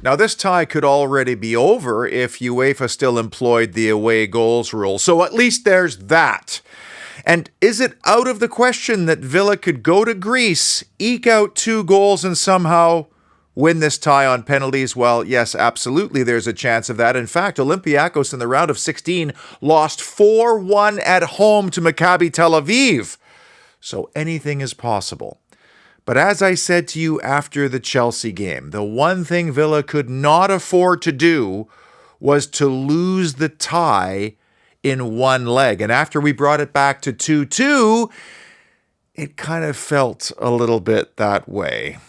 Now, this tie could already be over if UEFA still employed the away goals rule, so at least there's that. And is it out of the question that Villa could go to Greece, eke out 2 goals, and somehow win this tie on penalties? Well, yes, absolutely, there's a chance of that. In fact, Olympiacos in the round of 16 lost 4-1 at home to Maccabi Tel Aviv. So anything is possible. But as I said to you after the Chelsea game, the one thing Villa could not afford to do was to lose the tie in one leg. And after we brought it back to 2-2, it kind of felt a little bit that way.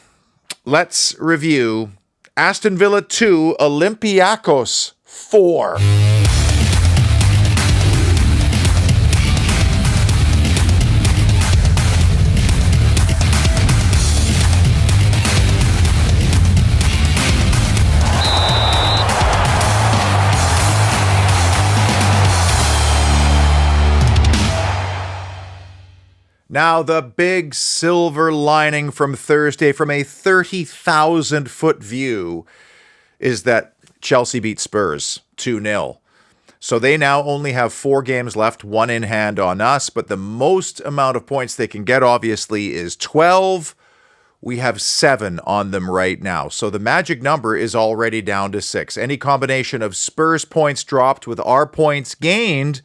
Let's review Aston Villa 2, Olympiacos 4. Now, the big silver lining from Thursday from a 30,000-foot view is that Chelsea beat Spurs 2-0. So they now only have 4 games left, 1 in hand on us, but the most amount of points they can get, obviously, is 12. We have 7 on them right now. So the magic number is already down to 6. Any combination of Spurs points dropped with our points gained,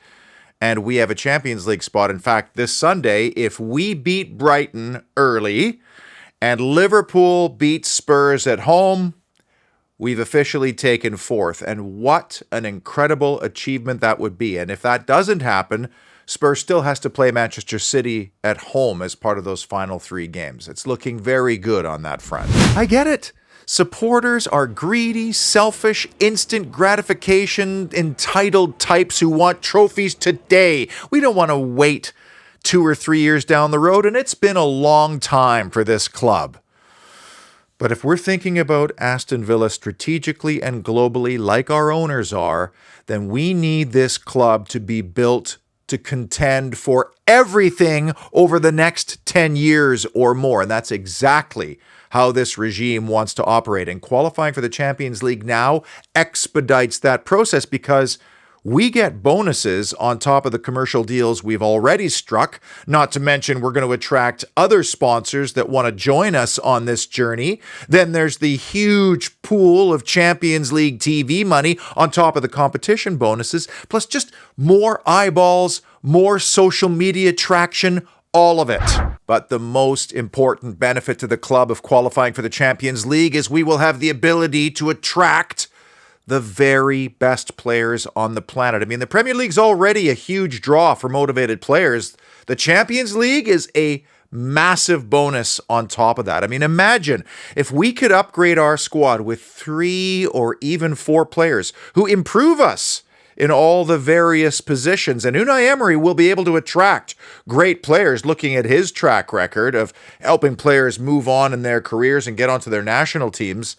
and we have a Champions League spot. In fact, this Sunday, if we beat Brighton early and Liverpool beats Spurs at home, we've officially taken 4th. And what an incredible achievement that would be. And if that doesn't happen, Spurs still has to play Manchester City at home as part of those final 3 games. It's looking very good on that front. I get it. Supporters are greedy, selfish, instant gratification, entitled types who want trophies today. We don't want to wait 2 or 3 years down the road, and it's been a long time for this club. But if we're thinking about Aston Villa strategically and globally like our owners are, then we need this club to be built to contend for everything over the next 10 years or more. And that's exactly how this regime wants to operate. And qualifying for the Champions League now expedites that process because we get bonuses on top of the commercial deals we've already struck. Not to mention we're going to attract other sponsors that want to join us on this journey. Then there's the huge pool of Champions League TV money on top of the competition bonuses, plus just more eyeballs, more social media traction, all of it. But the most important benefit to the club of qualifying for the Champions League is we will have the ability to attract the very best players on the planet. I mean, the Premier League's already a huge draw for motivated players. The Champions League is a massive bonus on top of that. I mean, imagine if we could upgrade our squad with 3 or even 4 players who improve us in all the various positions. And Unai Emery will be able to attract great players looking at his track record of helping players move on in their careers and get onto their national teams.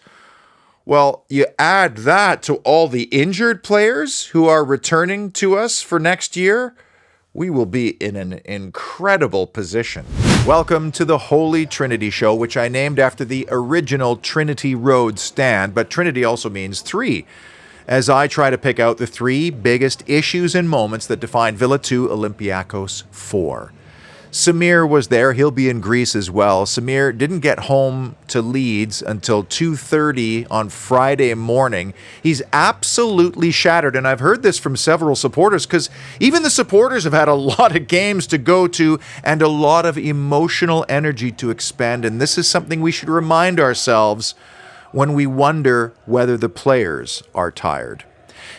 Well, you add that to all the injured players who are returning to us for next year, we will be in an incredible position. Welcome to the Holy Trinity show, which I named after the original Trinity Road stand, but Trinity also means 3. As I try to pick out the 3 biggest issues and moments that define Villa 2, Olympiacos 4. Samir was there. He'll be in Greece as well. Samir didn't get home to Leeds until 2:30 on Friday morning. He's absolutely shattered, and I've heard this from several supporters because even the supporters have had a lot of games to go to and a lot of emotional energy to expend, and this is something we should remind ourselves when we wonder whether the players are tired.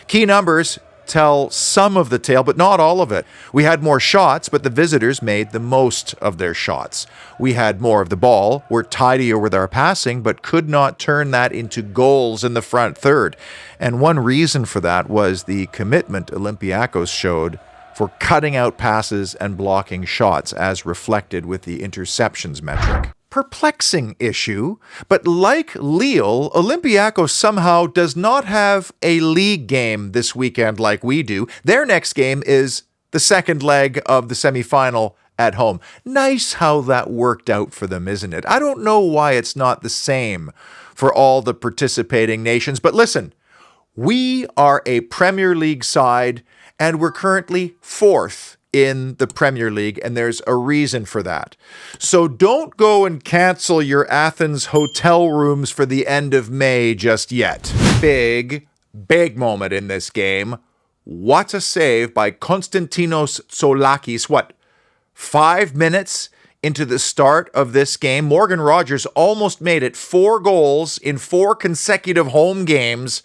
Key numbers tell some of the tale, but not all of it. We had more shots, but the visitors made the most of their shots. We had more of the ball, were tidier with our passing, but could not turn that into goals in the front third. And one reason for that was the commitment Olympiacos showed for cutting out passes and blocking shots, as reflected with the interceptions metric. Perplexing issue, but like Lille, Olympiacos somehow does not have a league game this weekend like we do. Their next game is the second leg of the semi-final at home. Nice how that worked out for them, isn't it? I don't know why it's not the same for all the participating nations, but listen, we are a Premier League side, and we're currently 4th in the Premier League, and there's a reason for that. So don't go and cancel your Athens hotel rooms for the end of May just yet. Big moment in this game. What a save by Konstantinos Tsolakis. 5 minutes into the start of this game, Morgan Rogers almost made it 4 goals in 4 consecutive home games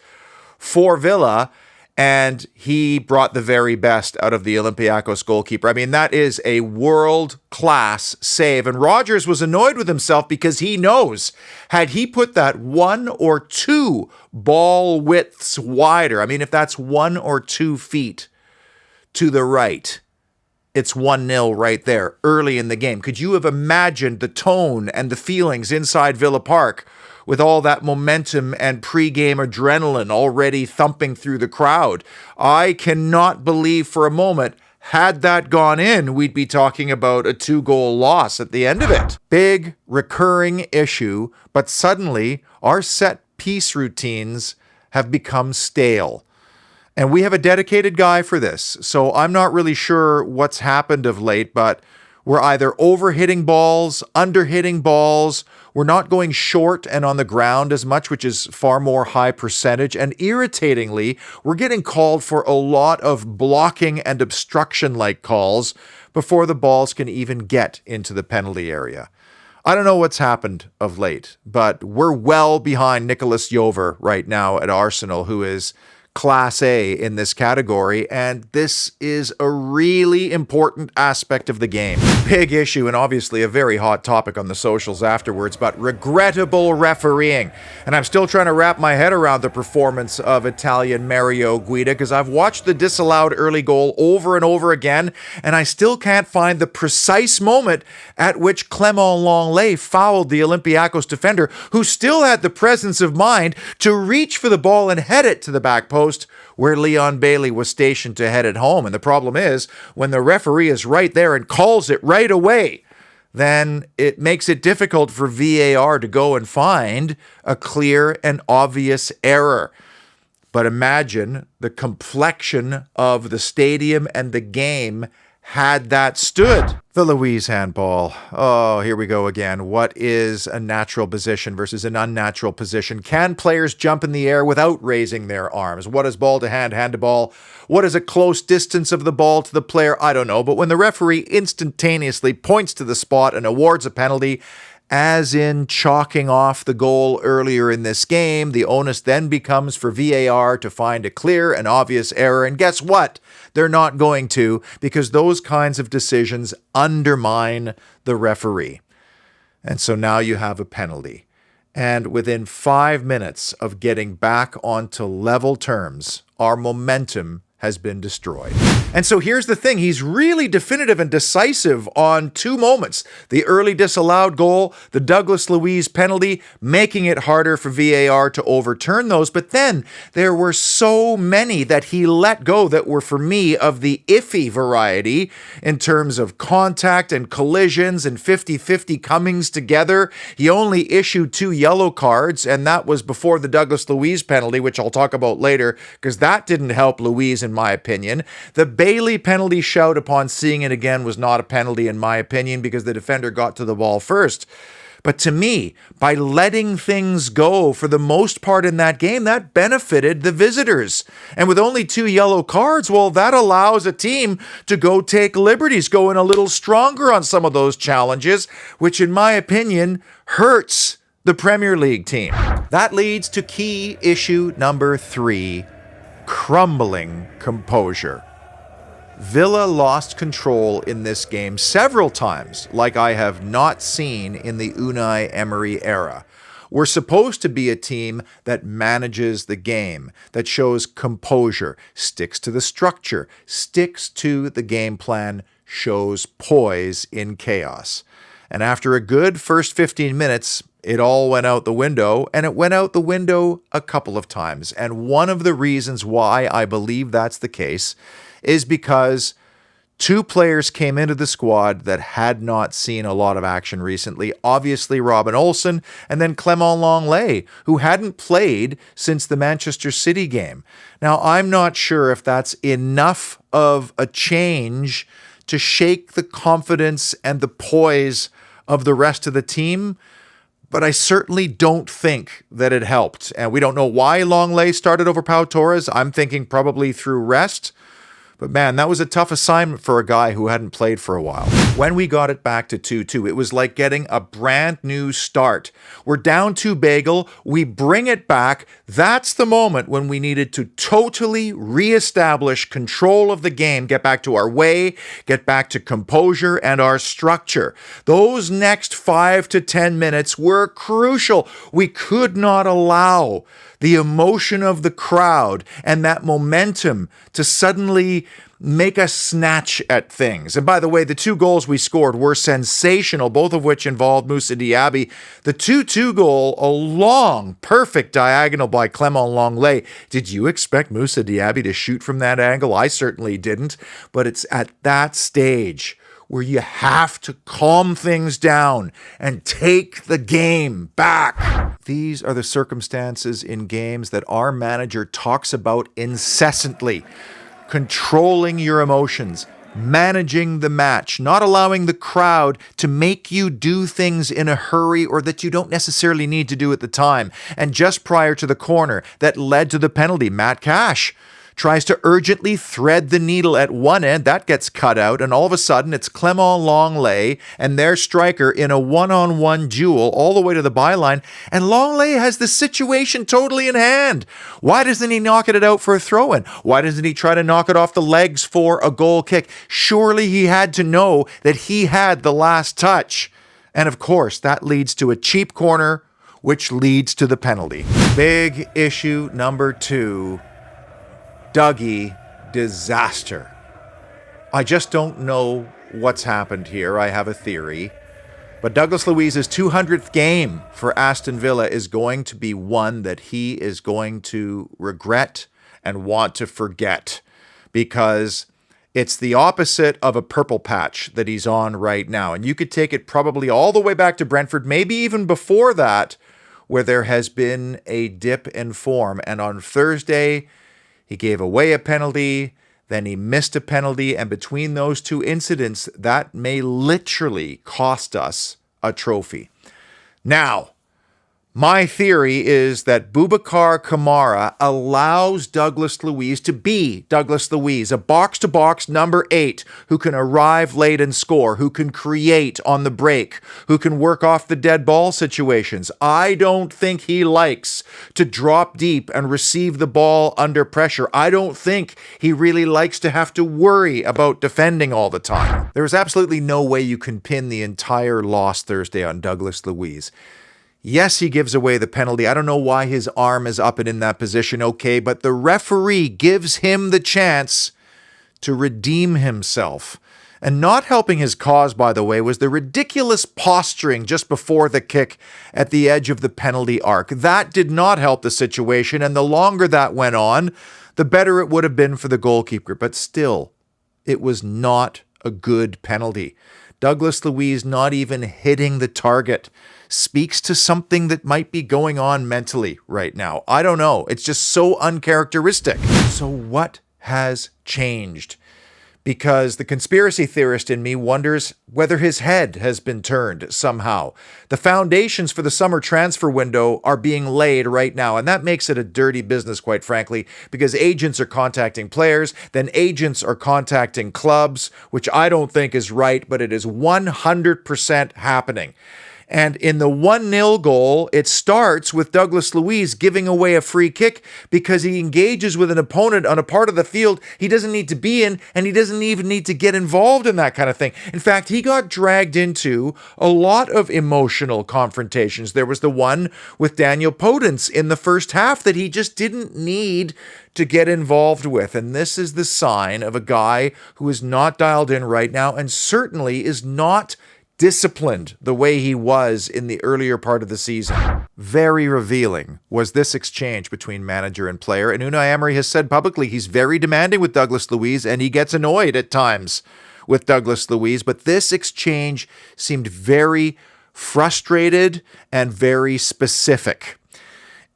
for Villa, and he brought the very best out of the Olympiacos goalkeeper. I mean, that is a world-class save, and Rogers was annoyed with himself because he knows, had he put that 1 or 2 ball widths wider, I mean, if that's 1 or 2 feet to the right, it's 1-0 right there early in the game. Could you have imagined the tone and the feelings inside Villa Park with all that momentum and pre-game adrenaline already thumping through the crowd? I cannot believe for a moment, had that gone in, we'd be talking about a 2-goal loss at the end of it. Big recurring issue, but suddenly our set piece routines have become stale. And we have a dedicated guy for this, so I'm not really sure what's happened of late, but we're either over-hitting balls, under-hitting balls, we're not going short and on the ground as much, which is far more high percentage, and irritatingly, we're getting called for a lot of blocking and obstruction-like calls before the balls can even get into the penalty area. I don't know what's happened of late, but we're well behind Nicolas Jover right now at Arsenal, who is Class A in this category, and this is a really important aspect of the game. Big issue, and obviously a very hot topic on the socials afterwards, but regrettable refereeing. And I'm still trying to wrap my head around the performance of Italian Mario Guida, because I've watched the disallowed early goal over and over again, and I still can't find the precise moment at which Clément Lenglet fouled the Olympiacos defender, who still had the presence of mind to reach for the ball and head it to the back post, where Leon Bailey was stationed to head it home. And the problem is, when the referee is right there and calls it right away, then it makes it difficult for VAR to go and find a clear and obvious error. But imagine the complexion of the stadium and the game had that stood. The Luiz handball. Oh, here we go again. What is a natural position versus an unnatural position? Can players jump in the air without raising their arms? What is ball to hand, hand to ball? What is a close distance of the ball to the player? I don't know. But when the referee instantaneously points to the spot and awards a penalty, as in chalking off the goal earlier in this game, the onus then becomes for VAR to find a clear and obvious error. And guess what? They're not going to, because those kinds of decisions undermine the referee. And so now you have a penalty. And within 5 minutes of getting back onto level terms, our momentum has been destroyed. And so here's the thing. He's really definitive and decisive on 2 moments. The early disallowed goal, the Douglas Luiz penalty, making it harder for VAR to overturn those. But then there were so many that he let go that were, for me, of the iffy variety in terms of contact and collisions and 50-50 comings together. He only issued 2 yellow cards, and that was before the Douglas Luiz penalty, which I'll talk about later, because that didn't help Luiz in my opinion. The Bailey penalty shout upon seeing it again was not a penalty in my opinion because the defender got to the ball first. But to me, by letting things go for the most part in that game, that benefited the visitors. And with only 2 yellow cards, well, that allows a team to go take liberties, go in a little stronger on some of those challenges, which in my opinion hurts the Premier League team. That leads to key issue number 3. Crumbling composure. Villa lost control in this game several times, like I have not seen in the Unai Emery era. We're supposed to be a team that manages the game, that shows composure, sticks to the structure, sticks to the game plan, shows poise in chaos. And after a good first 15 minutes, it all went out the window, and it went out the window a couple of times. And one of the reasons why I believe that's the case is because Two players came into the squad that had not seen a lot of action recently. Obviously, Robin Olsen and then Clement Lenglet, who hadn't played since the Manchester City game. Now, I'm not sure if that's enough of a change to shake the confidence and the poise of the rest of the team, but I certainly don't think that it helped. And we don't know why Lenglet started over Pau Torres. I'm thinking probably through rest. But man, that was a tough assignment for a guy who hadn't played for a while. When we got it back to 2-2, it was like getting a brand new start. We're down 2 bagel, we bring it back. That's the moment when we needed to totally reestablish control of the game, get back to our way, get back to composure and our structure. Those next 5 to 10 minutes were crucial. We could not allow the emotion of the crowd and that momentum to suddenly make us snatch at things. And by the way, the 2 goals we scored were sensational, both of which involved Moussa Diaby. The 2-2 goal, a long, perfect diagonal by Clement Lenglet. Did you expect Moussa Diaby to shoot from that angle? I certainly didn't. But it's at that stage where you have to calm things down and take the game back. These are the circumstances in games that our manager talks about incessantly. Controlling your emotions, managing the match, not allowing the crowd to make you do things in a hurry or that you don't necessarily need to do at the time. And just prior to the corner that led to the penalty, Matt Cash tries to urgently thread the needle at one end. That gets cut out, and all of a sudden it's Clement Lenglet and their striker in a one-on-one duel all the way to the byline, and Lenglet has the situation totally in hand. Why doesn't he knock it out for a throw-in? Why doesn't he try to knock it off the legs for a goal kick? Surely he had to know that he had the last touch. And of course, that leads to a cheap corner, which leads to the penalty. Big issue number 2. Dougie disaster. I just don't know what's happened here. I have a theory. But Douglas Luiz's 200th game for Aston Villa is going to be one that he is going to regret and want to forget, because it's the opposite of a purple patch that he's on right now. And you could take it probably all the way back to Brentford, maybe even before that, where there has been a dip in form. And on Thursday, he gave away a penalty, then he missed a penalty, and between those 2 incidents, that may literally cost us a trophy. Now, my theory is that Boubacar Kamara allows Douglas Luiz to be Douglas Luiz, a box-to-box number 8 who can arrive late and score, who can create on the break, who can work off the dead ball situations. I don't think he likes to drop deep and receive the ball under pressure. I don't think he really likes to have to worry about defending all the time. There is absolutely no way you can pin the entire loss Thursday on Douglas Luiz. Yes, he gives away the penalty. I don't know why his arm is up and in that position, okay, but the referee gives him the chance to redeem himself. And not helping his cause, by the way, was the ridiculous posturing just before the kick at the edge of the penalty arc. That did not help the situation, and the longer that went on, the better it would have been for the goalkeeper. But still, it was not a good penalty. Douglas Luiz not even hitting the target speaks to something that might be going on mentally right now. I don't know. It's just so uncharacteristic. So what has changed? Because the conspiracy theorist in me wonders whether his head has been turned somehow. The foundations for the summer transfer window are being laid right now, and that makes it a dirty business, quite frankly, because agents are contacting players, then agents are contacting clubs, which I don't think is right, but it is 100% happening. And in the 1-0 goal, it starts with Douglas Luiz giving away a free kick because he engages with an opponent on a part of the field he doesn't need to be in, and he doesn't even need to get involved in that kind of thing. In fact, he got dragged into a lot of emotional confrontations. There was the one with Daniel Podence in the first half that he just didn't need to get involved with. And this is the sign of a guy who is not dialed in right now and certainly is not disciplined the way he was in the earlier part of the season. very revealing was this exchange between manager and player. And Unai Emery has said publicly he's very demanding with Douglas Luiz, and he gets annoyed at times with Douglas Luiz. But this exchange seemed very frustrated and very specific.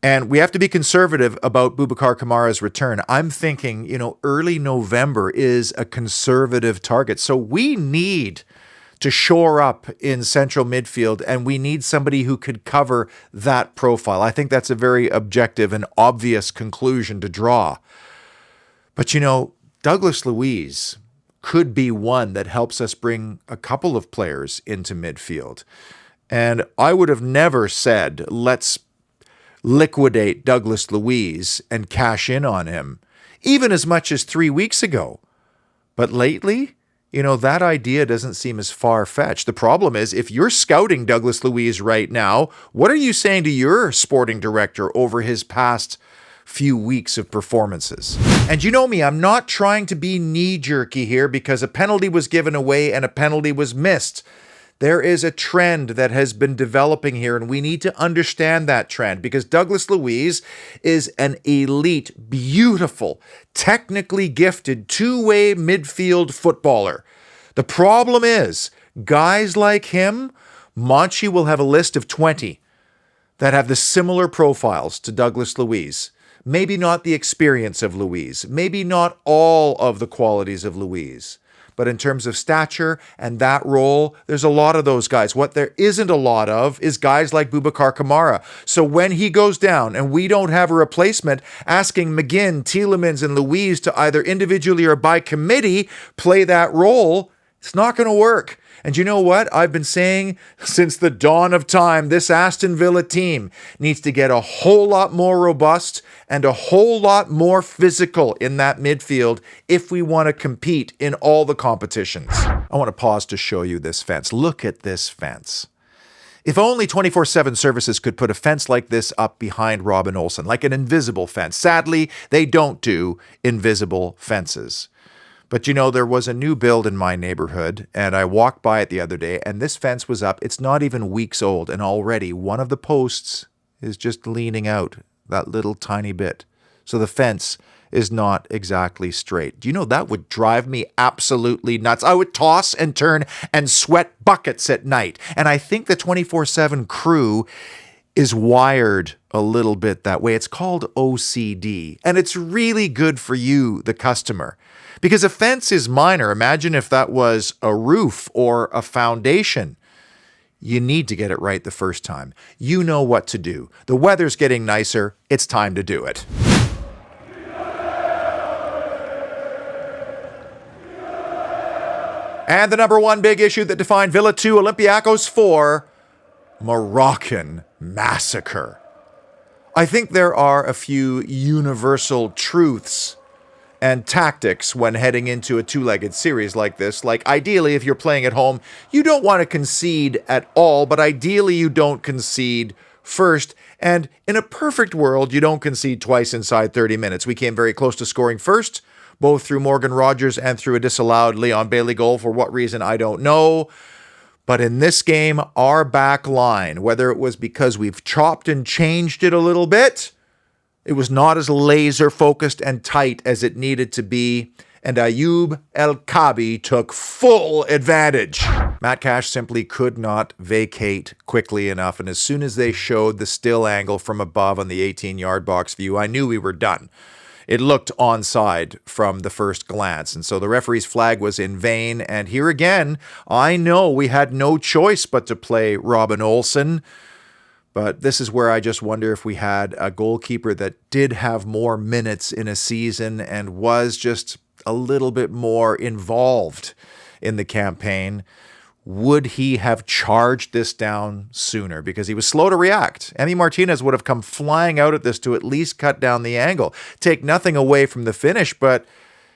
And we have to be conservative about Boubacar Kamara's return. I'm thinking, early November is a conservative target. So we need to shore up in central midfield, and we need somebody who could cover that profile. I think that's a very objective and obvious conclusion to draw. But Douglas Luiz could be one that helps us bring a couple of players into midfield. And I would have never said, let's liquidate Douglas Luiz and cash in on him, even as much as 3 weeks ago. But lately, that idea doesn't seem as far-fetched. The problem is, if you're scouting Douglas Luiz right now, what are you saying to your sporting director over his past few weeks of performances? And you know me, I'm not trying to be knee-jerky here because a penalty was given away and a penalty was missed. There is a trend that has been developing here, and we need to understand that trend because Douglas Luiz is an elite, beautiful, technically gifted, two-way midfield footballer. The problem is, guys like him, Monchi will have a list of 20 that have the similar profiles to Douglas Luiz. Maybe not the experience of Luiz, maybe not all of the qualities of Luiz. But in terms of stature and that role, there's a lot of those guys. What there isn't a lot of is guys like Boubacar Kamara. So when he goes down and we don't have a replacement, asking McGinn, Tielemans, and Luiz to either individually or by committee play that role, it's not going to work. And you know what? I've been saying since the dawn of time, this Aston Villa team needs to get a whole lot more robust and a whole lot more physical in that midfield if we want to compete in all the competitions. I want to pause to show you this fence. Look at this fence. If only 24/7 services could put a fence like this up behind Robin Olsen, like an invisible fence. Sadly, they don't do invisible fences. But there was a new build in my neighborhood, and I walked by it the other day, and this fence was up. It's not even weeks old, and already one of the posts is just leaning out that little tiny bit. So the fence is not exactly straight. Do you know that would drive me absolutely nuts? I would toss and turn and sweat buckets at night. And I think the 24/7 crew is wired a little bit that way. It's called OCD, and it's really good for you, the customer. Because a fence is minor. Imagine if that was a roof or a foundation. You need to get it right the first time. You know what to do. The weather's getting nicer. It's time to do it. And the number one big issue that defined Villa 2, Olympiacos 4, Moroccan massacre. I think there are a few universal truths and tactics when heading into a two-legged series like this. Like, ideally, if you're playing at home, you don't want to concede at all, but ideally you don't concede first. And in a perfect world, you don't concede twice inside 30 minutes. We came very close to scoring first, both through Morgan Rogers and through a disallowed Leon Bailey goal. For what reason, I don't know. But in this game, our back line, whether it was because we've chopped and changed it a little bit, it was not as laser focused and tight as it needed to be, and Ayoub El Kabi took full advantage. Matt Cash simply could not vacate quickly enough, and as soon as they showed the still angle from above on the 18-yard box view, I knew we were done. It looked onside from the first glance, and so the referee's flag was in vain, and here again, I know we had no choice but to play Robin Olsen. But this is where I just wonder if we had a goalkeeper that did have more minutes in a season and was just a little bit more involved in the campaign, would he have charged this down sooner? Because he was slow to react. Emi Martinez would have come flying out at this to at least cut down the angle. Take nothing away from the finish, but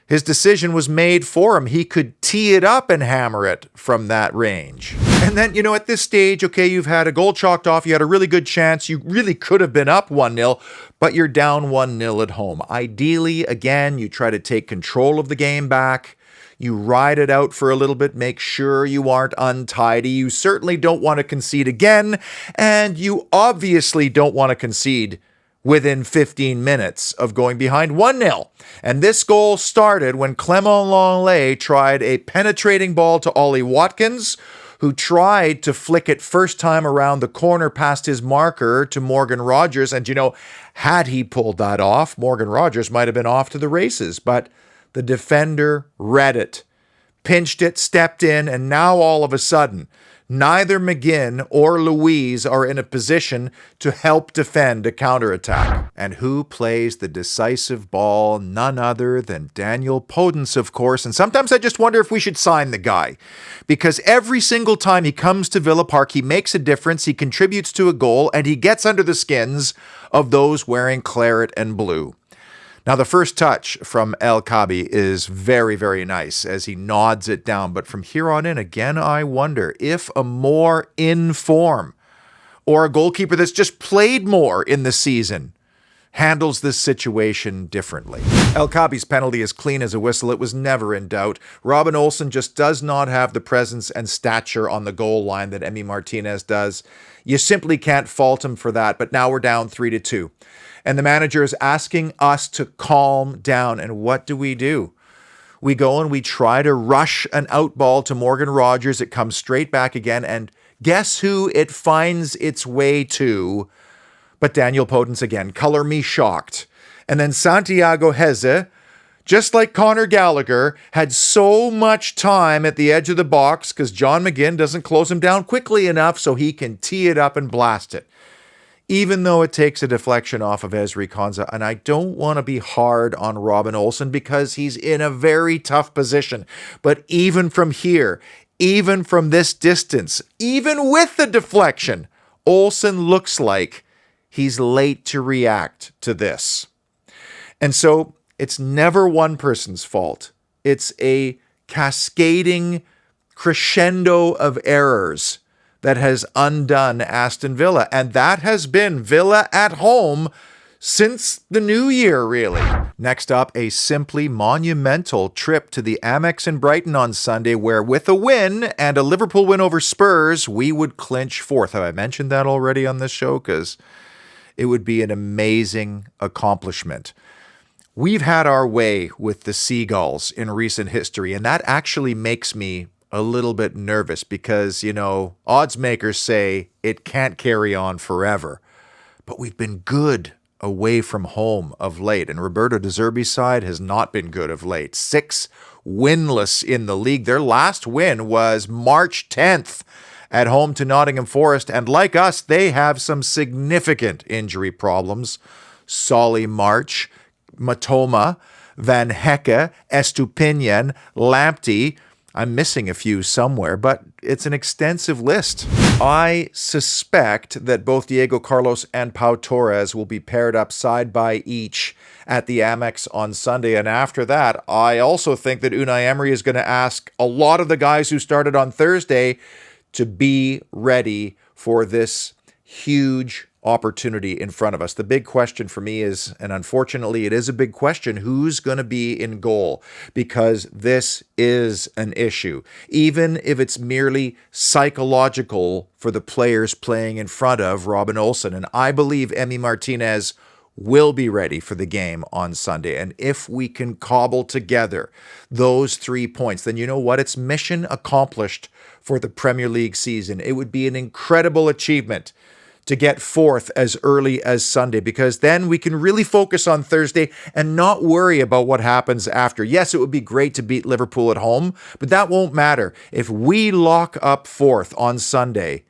his decision was made for him. He could tee it up and hammer it from that range. And then, at this stage, okay, you've had a goal chalked off. You had a really good chance. You really could have been up 1-0, but you're down 1-0 at home. Ideally, again, you try to take control of the game back. You ride it out for a little bit, make sure you aren't untidy. You certainly don't want to concede again, and you obviously don't want to concede within 15 minutes of going behind 1-0. And this goal started when Clement Lenglet tried a penetrating ball to Ollie Watkins, who tried to flick it first time around the corner past his marker to Morgan Rogers. And, had he pulled that off, Morgan Rogers might have been off to the races. But the defender read it, pinched it, stepped in, and now all of a sudden, neither McGinn or Luiz are in a position to help defend a counterattack. And who plays the decisive ball? None other than Daniel Podence, of course. And sometimes I just wonder if we should sign the guy. Because every single time he comes to Villa Park, he makes a difference, he contributes to a goal, and he gets under the skins of those wearing claret and blue. Now, the first touch from El Kaabi is very, very nice as he nods it down. But from here on in, again, I wonder if a more in form or a goalkeeper that's just played more in the season handles this situation differently. El Kaabi's penalty is clean as a whistle. It was never in doubt. Robin Olsen just does not have the presence and stature on the goal line that Emi Martinez does. You simply can't fault him for that. But now we're down 3-2. And the manager is asking us to calm down. And what do? We go and we try to rush an out ball to Morgan Rogers. It comes straight back again. And guess who it finds its way to? But Daniel Podence again. Color me shocked. And then Santiago Heze, just like Conor Gallagher, had so much time at the edge of the box because John McGinn doesn't close him down quickly enough so he can tee it up and blast it. Even though it takes a deflection off of Ezri Konsa. And I don't want to be hard on Robin Olsen because he's in a very tough position. But even from here, even from this distance, even with the deflection, Olsen looks like he's late to react to this. And so it's never one person's fault. It's a cascading crescendo of errors that has undone Aston Villa. And that has been Villa at home since the new year, really. Next up, a simply monumental trip to the Amex in Brighton on Sunday, where with a win and a Liverpool win over Spurs, we would clinch fourth. Have I mentioned that already on this show? Because it would be an amazing accomplishment. We've had our way with the Seagulls in recent history, and that actually makes me a little bit nervous because, odds makers say it can't carry on forever. But we've been good away from home of late, and Roberto De Zerbi's side has not been good of late. 6 winless in the league. Their last win was March 10th at home to Nottingham Forest, and like us, they have some significant injury problems. Solly March, Matoma, Van Hecke, Estupinian, Lamptey. I'm missing a few somewhere, but it's an extensive list. I suspect that both Diego Carlos and Pau Torres will be paired up side by each at the Amex on Sunday. And after that, I also think that Unai Emery is going to ask a lot of the guys who started on Thursday to be ready for this huge opportunity in front of us. The big question for me is, and unfortunately it is a big question, who's going to be in goal? Because this is an issue. Even if it's merely psychological for the players playing in front of Robin Olsen. And I believe Emi Martinez will be ready for the game on Sunday. And if we can cobble together those 3 points, then you know what? It's mission accomplished for the Premier League season. It would be an incredible achievement to get fourth as early as Sunday, because then we can really focus on Thursday and not worry about what happens after. Yes, it would be great to beat Liverpool at home, but that won't matter. If we lock up fourth on Sunday,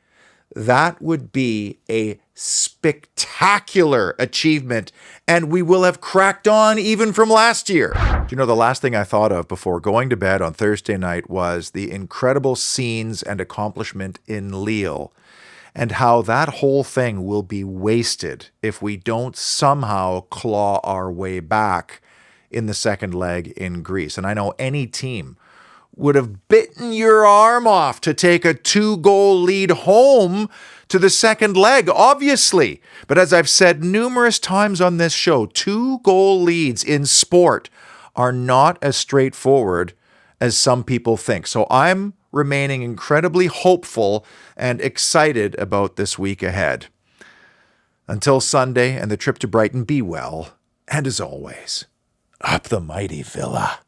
that would be a spectacular achievement, and we will have cracked on even from last year. The last thing I thought of before going to bed on Thursday night was the incredible scenes and accomplishment in Lille, and how that whole thing will be wasted if we don't somehow claw our way back in the second leg in Greece. And I know any team would have bitten your arm off to take a 2-goal lead home to the second leg, obviously. But as I've said numerous times on this show, 2-goal leads in sport are not as straightforward as some people think. So I'm remaining incredibly hopeful and excited about this week ahead. Until Sunday and the trip to Brighton, be well. And as always, up the mighty Villa.